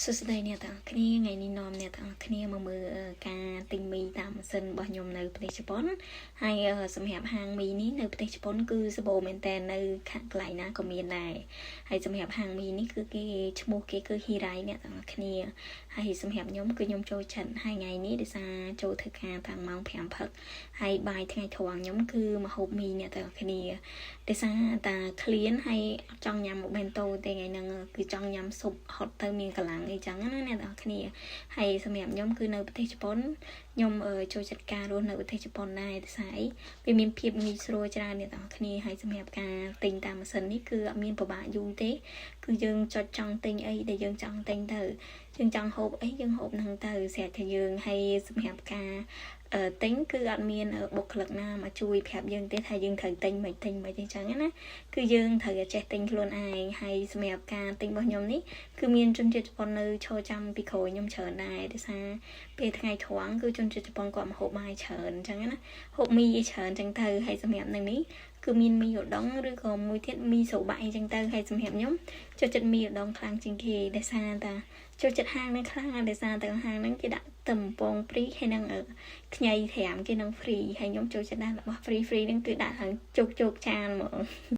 សួស្តីអ្នកទាំងអស់គ្នាថ្ងៃនេះនាំអ្នកទាំងអស់គ្នាមកមើលការទិញមីតាមម៉ាស៊ីនរបស់ខ្ញុំនៅប្រទេសជប៉ុនហើយសម្រាប់ហាងមីនេះនៅប្រទេសជប៉ុនគឺសម្បូរមែនតើនៅខាងកន្លែងណាក៏មានដែរហើយសម្រាប់ហាងមីនេះគឺគេឈ្មោះគេគឺ Hirai អ្នកទាំងអស់គ្នាហើយសម្រាប់ខ្ញុំគឺខ្ញុំចូលចិត្តហើយថ្ងៃនេះដោយសារចូលធ្វើការតាំងម៉ោង 5 ផឹកហើយបាយថ្ងៃត្រង់ខ្ញុំគឺមកហូបមីអ្នកទាំងអស់គ្នាដោយសារតាឃ្លានហើយអត់ចង់ញ៉ាំបេនតូទេថ្ងៃហ្នឹងគឺចង់ញ៉ាំស៊ុបហត់ទៅមានកម្លាំងអីចឹងណាអ្នកទាំងអស់គ្នាហើយសម្រាប់ខ្ញុំគឺនៅប្រទេសជប៉ុនខ្ញុំចូលចិត្តការរស់នៅប្រទេសជប៉ុនដែរដោយសារអីវាមានភាពងាយស្រួលច្រើនអ្នកទាំងអស់គ្នាហើយសម្រាប់ការទិញតាមម៉ាស៊ីននេះគឺអត់មានពិបាកយូរទេគឺយើងចុចចង់ទិញអីដែលយើងចង់ទិញទៅយើងចង់ហូបអីយើងហូបហ្នឹងទៅស្រាប់តែយើងហើយសម្រាប់ការទិញគឺអត់មានបុគ្គលិកណាមកជួយប្រាប់យើងទេថាយើងត្រូវទិញមិនទេចឹងណាគឺយើងត្រូវចេះទិញខ្លួនឯងហើយសម្រាប់ការទិញរបស់ខ្ញុំនេះគឺមានជនជាតិជប៉ុននៅឈរចាំពីក្រោយខ្ញុំច្រើនដែរដោយសារពេលថ្ងៃត្រង់គឺជនជាតិជប៉ុនគាត់មកហូបបាយច្រើនចឹងណាហូបមីច្រើនចឹងទៅហើយសម្រាប់នៅនេះគឺមានមីឧដុង្គឬក៏មួយទៀតមីសូបាអីចឹងទៅហើយសម្រាប់ខ្ញុំចូលចិត្តមីឧដុង្គខ្លាំងជាងគេដោយសារតាចូលចិត្តហាងហ្នឹងខ្លាំងដោយសារតែហាងហ្នឹងគេដាក់តំពងព្រីហើយនឹងខ្ញី5គេនឹងហ្វ្រីហើយខ្ញុំចូលចិត្តដាក់របស់ហ្វ្រីហ្នឹងគឺដាក់ឡើងជោគចានហ្មង